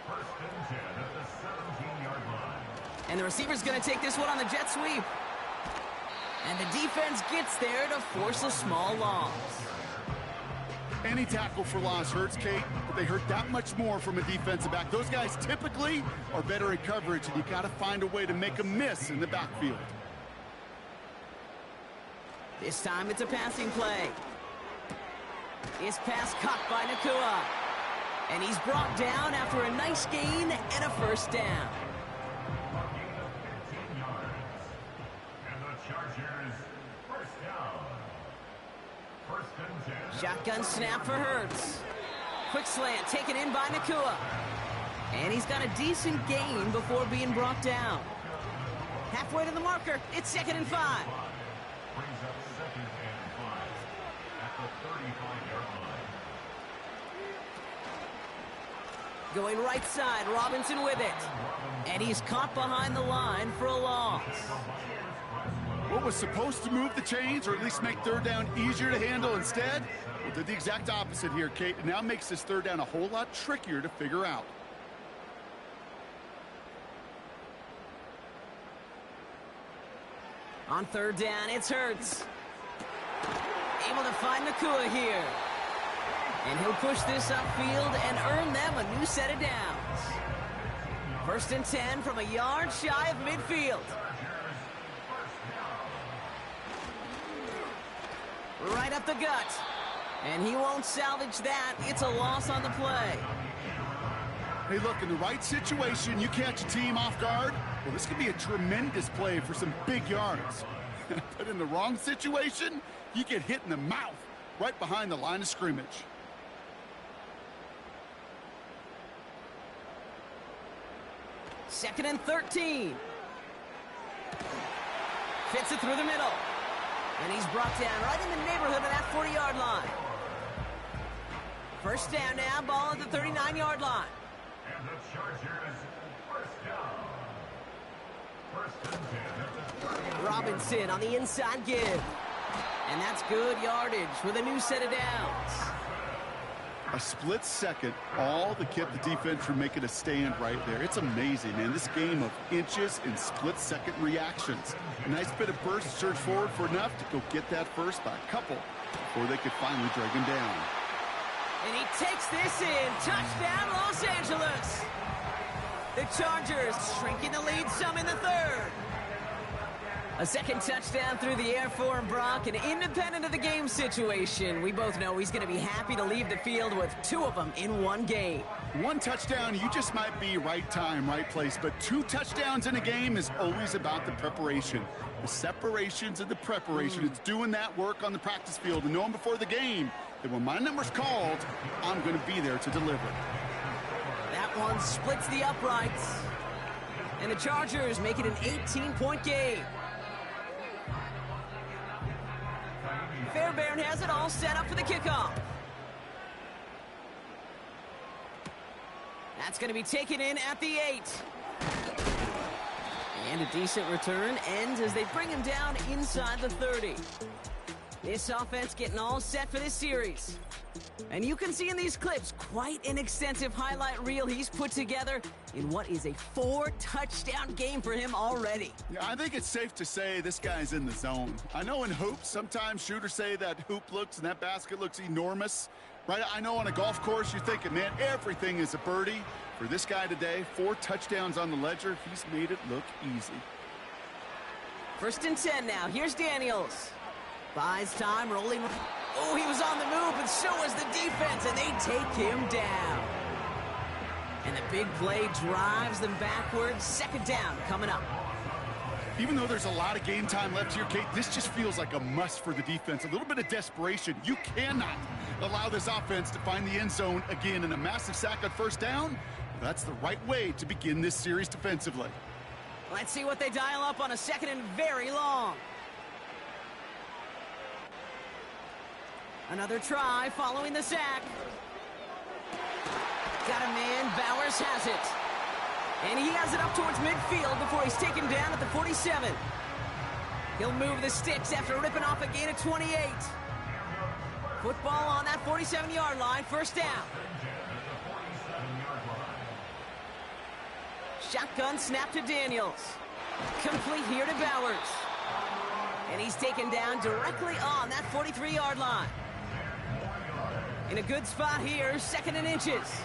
1st and 10 at the 17-yard line. And the receiver's going to take this one on the jet sweep. And the defense gets there to force a small loss. Any tackle for loss hurts, Kate, but they hurt that much more from a defensive back. Those guys typically are better in coverage, and you got to find a way to make a miss in the backfield. This time it's a passing play. His pass caught by Nakua. And he's brought down after a nice gain and a first down. Gain of 15 yards. And the Chargers first down. 1st and 10. Shotgun snap for Hurts. Quick slant taken in by Nakua. And he's got a decent gain before being brought down. Halfway to the marker, it's 2nd and 5. Brings up 2nd and 5 at the 35-yard line. Going right side, Robinson with it. And he's caught behind the line for a loss. What was supposed to move the chains, or at least make 3rd down easier to handle instead, well, did the exact opposite here, Kate. It now makes this 3rd down a whole lot trickier to figure out. On 3rd down, it's Hurts. Able to find Nakua here. And he'll push this upfield and earn them a new set of downs. 1st and 10 from a yard shy of midfield. Right up the gut. And he won't salvage that. It's a loss on the play. Hey, look, in the right situation, you catch a team off guard. Well, this could be a tremendous play for some big yards. But in the wrong situation, you get hit in the mouth right behind the line of scrimmage. Second and 13. Fits it through the middle. And he's brought down right in the neighborhood of that 40-yard line. First down now, ball at the 39-yard line. And the Chargers, first down. First and 10 at the 30. Robinson on the inside give. And that's good yardage with a new set of downs. A split second, all that kept the defense from making a stand right there. It's amazing, man. This game of inches and split-second reactions. A nice bit of burst, surge forward for enough to go get that first by a couple before they could finally drag him down. And he takes this in. Touchdown, Los Angeles. The Chargers shrinking the lead some in the third. A second touchdown through the air for him, Brock, and independent of the game situation, we both know he's going to be happy to leave the field with two of them in one game. One touchdown, you just might be right time, right place, but two touchdowns in a game is always about the preparation. The separations and the preparation. It's doing that work on the practice field and knowing before the game that when my number's called, I'm going to be there to deliver. That one splits the uprights. And the Chargers make it an 18-point game. Fairbairn has it all set up for the kickoff. That's going to be taken in at the 8. And a decent return ends as they bring him down inside the 30. This offense getting all set for this series. And you can see in these clips quite an extensive highlight reel he's put together in what is a 4-touchdown game for him already. Yeah, I think it's safe to say this guy's in the zone. I know in hoops, sometimes shooters say that hoop looks and that basket looks enormous. Right? I know on a golf course you're thinking, man, everything is a birdie. For this guy today, 4 touchdowns on the ledger. He's made it look easy. First and 10 now. Here's Daniels. Buys time, rolling. Oh, he was on the move, and so was the defense, and they take him down. And the big play drives them backwards. Second down coming up. Even though there's a lot of game time left here, Kate, this just feels like a must for the defense. A little bit of desperation. You cannot allow this offense to find the end zone again in a massive sack on first down. That's the right way to begin this series defensively. Let's see what they dial up on a second and very long. Another try following the sack. Got a man, Bowers has it. And he has it up towards midfield before he's taken down at the 47. He'll move the sticks after ripping off a gain of 28. Football on that 47-yard line, first down. Shotgun snap to Daniels. Complete here to Bowers. And he's taken down directly on that 43-yard line. In a good spot here, second and inches.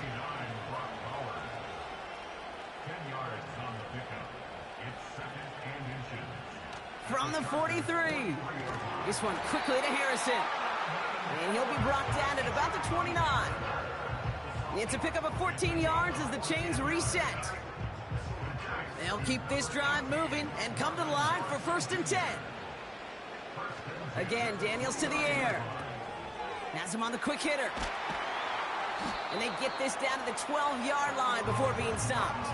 From the 43. This one quickly to Harrison. And he'll be brought down at about the 29. It's a pickup of 14 yards as the chains reset. They'll keep this drive moving and come to the line for first and 10. Again, Daniels to the air. Has him on the quick hitter. And they get this down to the 12-yard line before being stopped.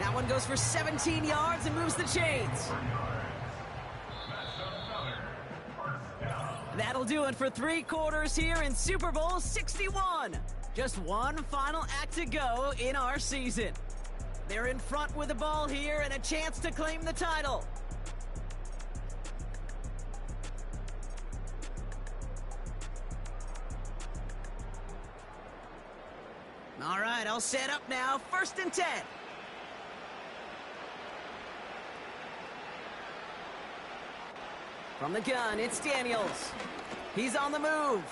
That one goes for 17 yards and moves the chains. That'll do it for 3 quarters here in Super Bowl 61. Just one final act to go in our season. They're in front with the ball here and a chance to claim the title. All right, I'll set up now. First and 10. From the gun, it's Daniels. He's on the move.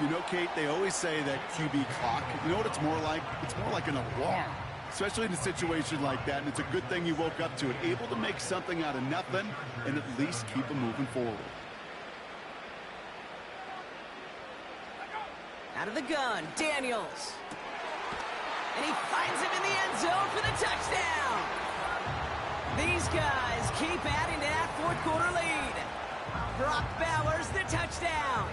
You know, Kate, they always say that QB clock, you know what it's more like? It's more like an alarm, especially in a situation like that, and it's a good thing you woke up to it, able to make something out of nothing and at least keep them moving forward. Out of the gun, Daniels. And he finds him in the end zone for the touchdown. These guys keep adding to that fourth quarter lead. Brock Bowers, the touchdown.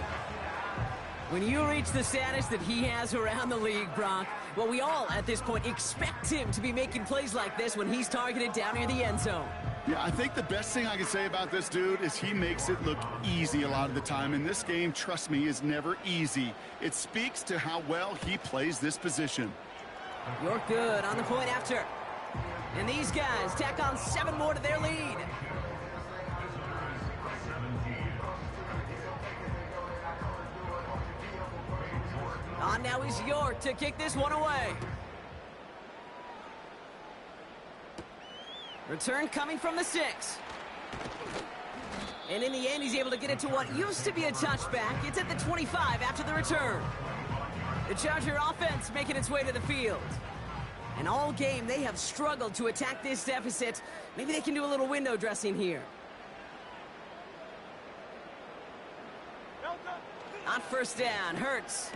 When you reach the status that he has around the league, Brock, well, we all at this point expect him to be making plays like this when he's targeted down near the end zone. Yeah, I think the best thing I can say about this dude is he makes it look easy a lot of the time. And this game, trust me, is never easy. It speaks to how well he plays this position. You're good on the point after. And these guys tack on 7 more to their lead. On now is York to kick this one away. Return coming from the 6. And in the end, he's able to get it to what used to be a touchback. It's at the 25 after the return. The Charger offense making its way to the field. And all game, they have struggled to attack this deficit. Maybe they can do a little window dressing here. On first down, Hurts.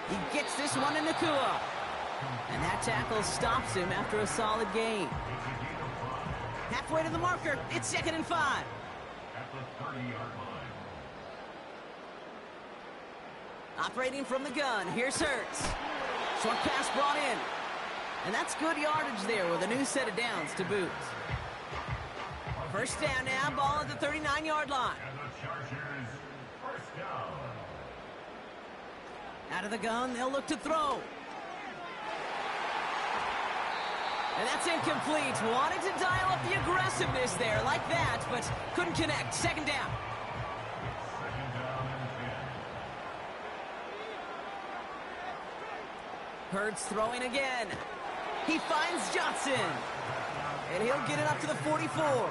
He gets this one in Nakua. And that tackle stops him after a solid gain. Halfway to the marker, it's 2nd and 5. At the 30-yard line. Operating from the gun, here's Hurts. Short pass brought in. And that's good yardage there with a new set of downs to boot. First down now, ball at the 39-yard line. And the Chargers, first down. Out of the gun, they'll look to throw. And that's incomplete. Wanted to dial up the aggressiveness there like that, but couldn't connect. Second down. Second down and 10. Hurts throwing again. He finds Johnson. And he'll get it up to the 44.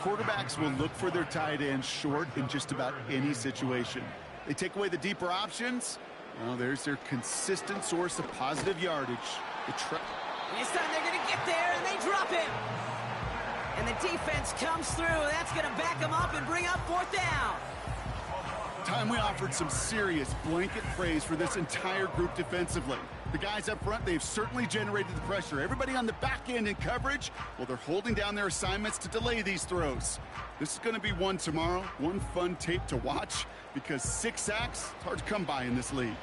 Quarterbacks will look for their tight end short in just about any situation. They take away the deeper options. Well, there's their consistent source of positive yardage. This time they're going to get there, and they drop him. And the defense comes through. That's going to back them up and bring up fourth down. Time we offered some serious blanket praise for this entire group defensively. The guys up front, they've certainly generated the pressure. Everybody on the back end in coverage, well, they're holding down their assignments to delay these throws. This is going to be one tomorrow, one fun tape to watch, because 6 sacks, it's hard to come by in this league.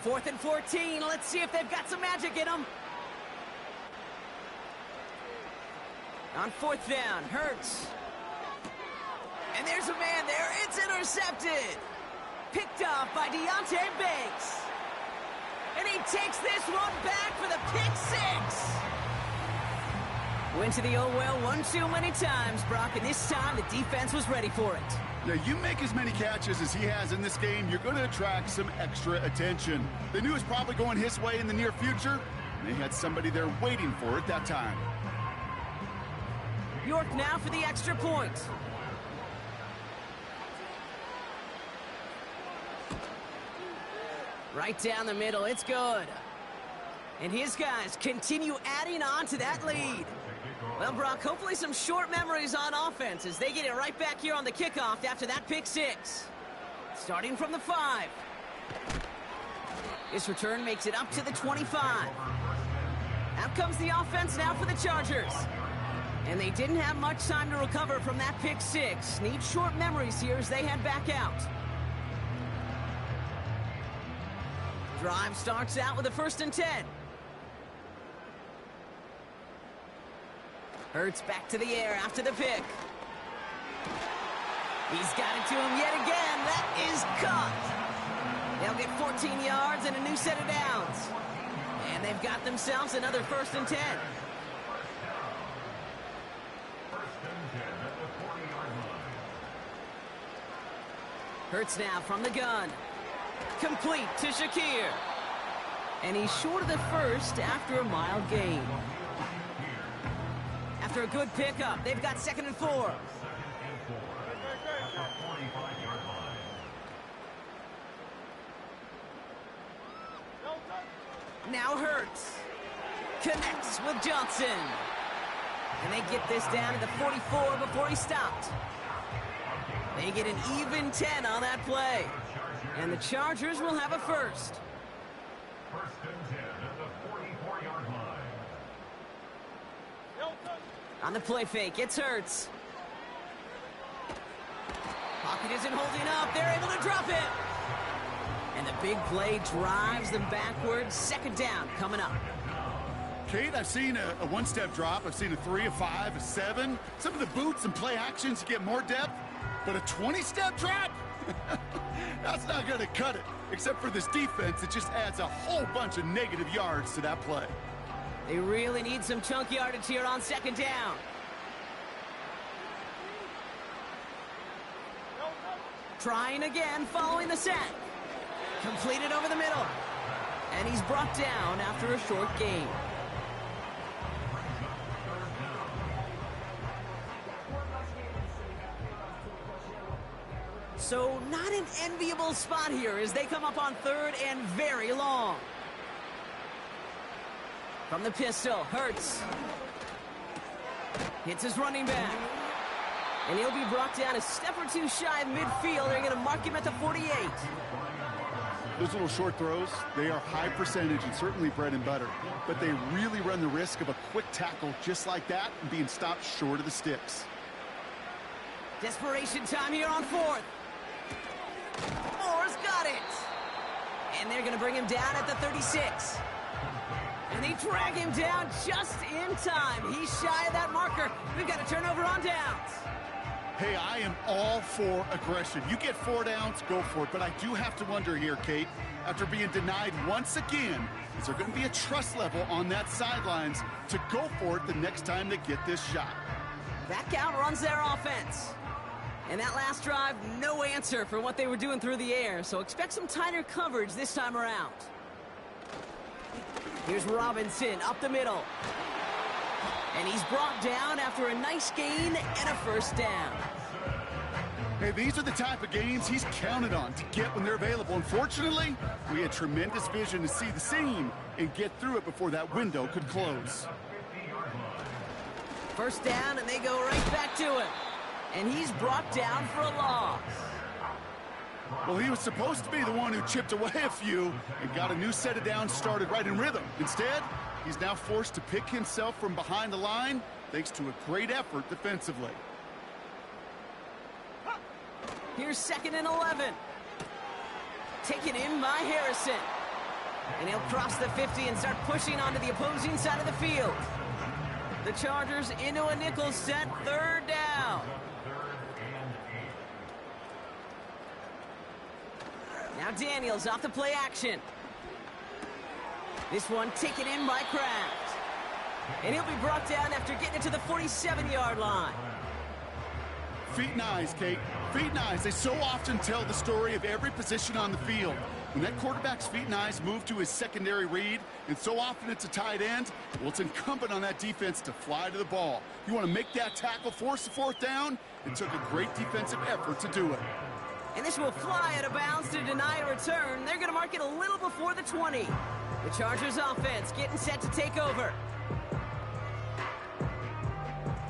4th and 14. Let's see if they've got some magic in them. On fourth down, Hurts. And there's a man there. It's intercepted. Picked off by Deontay Banks. And he takes this one back for the pick 6. Went to the oh-well one too many times, Brock, and this time the defense was ready for it. Now, you make as many catches as he has in this game, you're going to attract some extra attention. They knew it was probably going his way in the near future, and they had somebody there waiting for it that time. York now for the extra point. Right down the middle, it's good. And his guys continue adding on to that lead. Well, Brock, hopefully some short memories on offense as they get it right back here on the kickoff after that pick 6. Starting from the 5. This return makes it up to the 25. Out comes the offense now for the Chargers. And they didn't have much time to recover from that pick 6. Need short memories here as they head back out. Drive starts out with a 1st and 10. Hurts back to the air after the pick. He's got it to him yet again. That is caught. They'll get 14 yards and a new set of downs. And they've got themselves another 1st and 10. Hurts now from the gun. Complete to Shakir. And he's short of the 1st after a mild gain. After a good pickup, they've got 2nd and 4. Now Hurts. Connects with Johnson. And they get this down to the 44 before he stopped. They get an even 10 on that play. And the Chargers will have a first. First and 10 at the 44-yard line. On the play fake, it's Hurts. Pocket isn't holding up. They're able to drop it. And the big play drives them backwards. Second down coming up. Kate, I've seen a one-step drop. I've seen a 3, a 5, a 7. Some of the boots and play actions, you get more depth. But a 20-step drop? That's not going to cut it. Except for this defense, it just adds a whole bunch of negative yards to that play. They really need some chunk yardage here on second down. Trying again, following the sack. Completed over the middle. And he's brought down after a short gain. So not an enviable spot here as they come up on third and very long. From the pistol, Hurts. Hits his running back. And he'll be brought down a step or two shy of midfield. They're going to mark him at the 48. Those little short throws, they are high percentage and certainly bread and butter. But they really run the risk of a quick tackle just like that and being stopped short of the sticks. Desperation time here on fourth. Moore's got it. And they're going to bring him down at the 36. And they drag him down just in time. He's shy of that marker. We've got a turnover on downs. Hey, I am all for aggression. You get 4 downs, go for it. But I do have to wonder here, Kate, after being denied once again, is there going to be a trust level on that sidelines to go for it the next time they get this shot? Back out runs their offense. And that last drive, no answer for what they were doing through the air. So expect some tighter coverage this time around. Here's Robinson up the middle. And he's brought down after a nice gain and a first down. Hey, these are the type of gains he's counted on to get when they're available. Unfortunately, we had tremendous vision to see the seam and get through it before that window could close. First down, and they go right back to it. And he's brought down for a loss. Well, he was supposed to be the one who chipped away a few and got a new set of downs started right in rhythm. Instead, he's now forced to pick himself from behind the line thanks to a great effort defensively. Here's second and 11. Taken in by Harrison. And he'll cross the 50 and start pushing onto the opposing side of the field. The Chargers into a nickel set, third down. Now Daniels off the play action. This one taken in by Kraft. And he'll be brought down after getting it to the 47-yard line. Feet and eyes, Kate. Feet and eyes. They so often tell the story of every position on the field. When that quarterback's feet and eyes move to his secondary read, and so often it's a tight end, well, it's incumbent on that defense to fly to the ball. You want to make that tackle, force the fourth down? It took a great defensive effort to do it. And this will fly out of bounds to deny a return. They're going to mark it a little before the 20. The Chargers offense getting set to take over.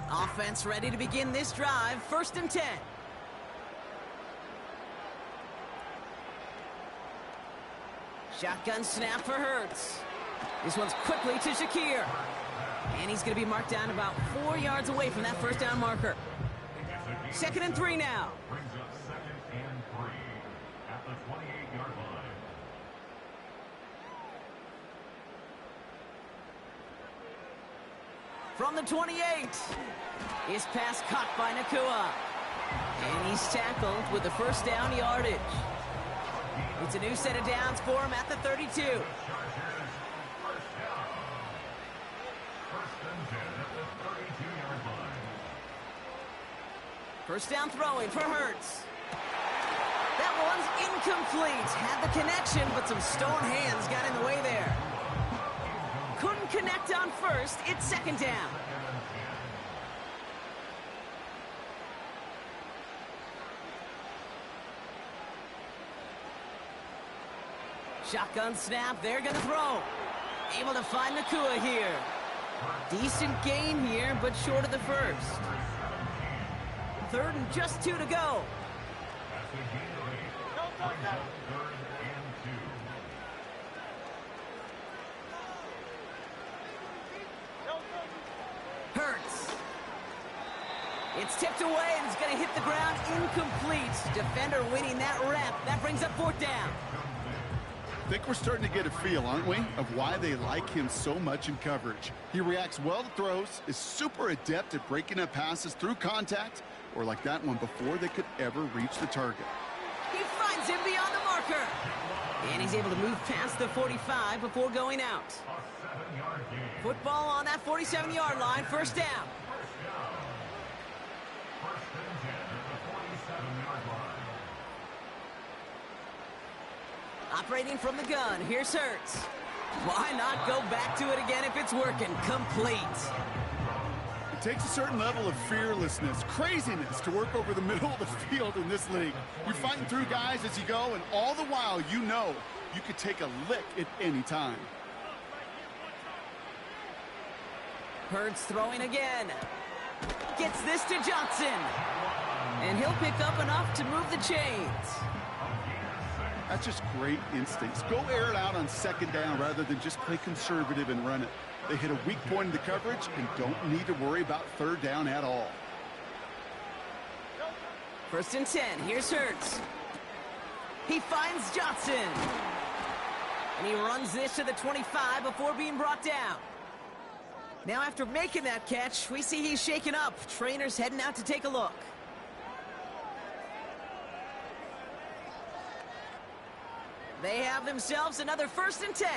Offense ready to begin this drive. First and 10. Shotgun snap for Hurts. This one's quickly to Shakir. And he's going to be marked down about 4 yards away from that first down marker. Second and 3 now. Brings up second and 3 at the 28-yard line. From the 28. His pass caught by Nakua. And he's tackled with the first down yardage. It's a new set of downs for him at the 32. First and 10 at the 32-yard line. First down throwing for Hurts. That one's incomplete. Had the connection, but some stone hands got in the way there. Couldn't connect on first. It's second down. Shotgun snap. They're going to throw. Able to find Nakua here. Decent gain here, but short of the first. Third and just 2 to go. Hurts. It's tipped away and it's going to hit the ground incomplete. Defender winning that rep. That brings up fourth down. I think we're starting to get a feel, aren't we, of why they like him so much in coverage. He reacts well to throws, is super adept at breaking up passes through contact, or like that one before they could ever reach the target. He finds him beyond the marker. And he's able to move past the 45 before going out. Football on that 47-yard line, first down. Operating from the gun, here's Hurts. Why not go back to it again if it's working? Complete. It takes a certain level of fearlessness, craziness to work over the middle of the field in this league. You're fighting through guys as you go, and all the while you know you could take a lick at any time. Hurts throwing again. Gets this to Johnson. And he'll pick up enough to move the chains. That's just great instincts. Go air it out on second down rather than just play conservative and run it. They hit a weak point in the coverage and don't need to worry about third down at all. First and 10. Here's Hurts. He finds Johnson. And he runs this to the 25 before being brought down. Now after making that catch, we see he's shaken up. Trainer's heading out to take a look. They have themselves another first and 10.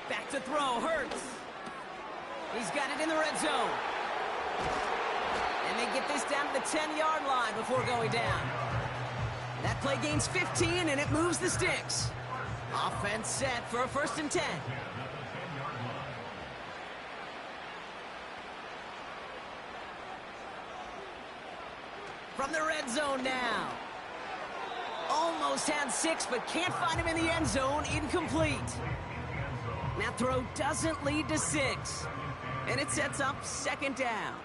Back to throw, Hurts. He's got it in the red zone. And they get this down to the 10-yard line before going down. That play gains 15, and it moves the sticks. Offense set for a first and 10. From the red zone now. Almost had 6, but can't find him in the end zone. Incomplete. That throw doesn't lead to 6. And it sets up second down.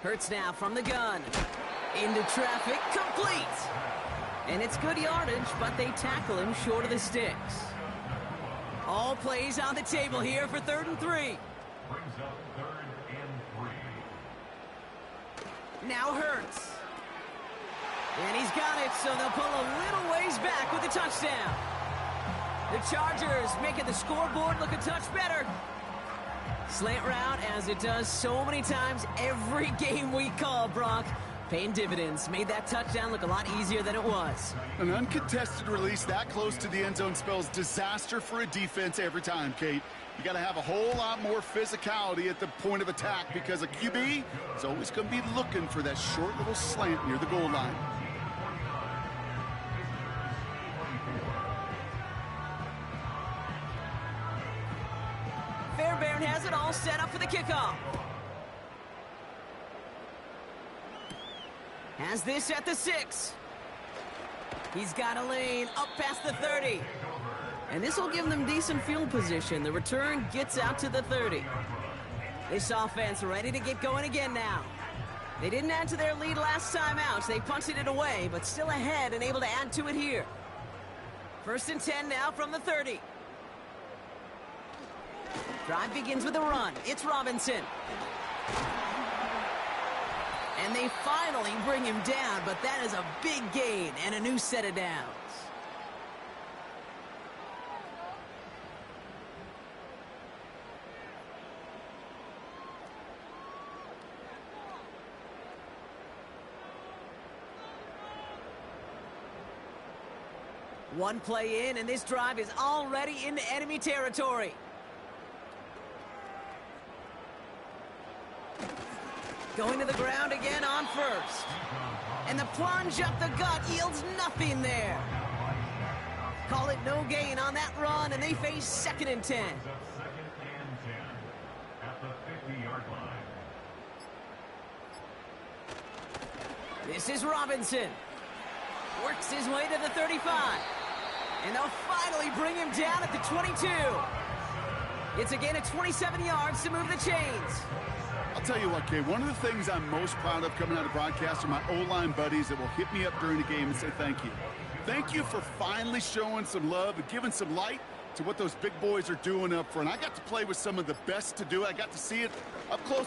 Hurts now from the gun. Into traffic, complete. And it's good yardage, but they tackle him short of the sticks. All plays on the table here for 3rd and 3. Brings up 3rd and 3. Now Hurts. And he's got it, so they'll pull a little ways back with a touchdown. The Chargers making the scoreboard look a touch better. Slant route, as it does so many times every game we call, Brock. Paying dividends. Made that touchdown look a lot easier than it was. An uncontested release that close to the end zone spells disaster for a defense every time, Kate. You got to have a whole lot more physicality at the point of attack because a QB is always going to be looking for that short little slant near the goal line. Fairbairn has it all set up for the kickoff. Has this at the 6. He's got a lane up past the 30. And this will give them decent field position. The return gets out to the 30. This offense ready to get going again now. They didn't add to their lead last time out. They punted it away, but still ahead and able to add to it here. First and 10 now from the 30. Drive begins with a run. It's Robinson. And they finally bring him down, but that is a big gain and a new set of downs. One play in, and this drive is already into enemy territory. Going to the ground again on first. And the plunge up the gut yields nothing there. Call it no gain on that run, and they face 2nd and 10. Second and 10 at the 50-yard line. This is Robinson. Works his way to the 35. And they'll finally bring him down at the 22. It's a gain of 27 yards to move the chains. I'll tell you what, Kay, one of the things I'm most proud of coming out of broadcast are my O-line buddies that will hit me up during the game and say thank you. Thank you for finally showing some love and giving some light to what those big boys are doing up front. I got to play with some of the best to do it. I got to see it up close.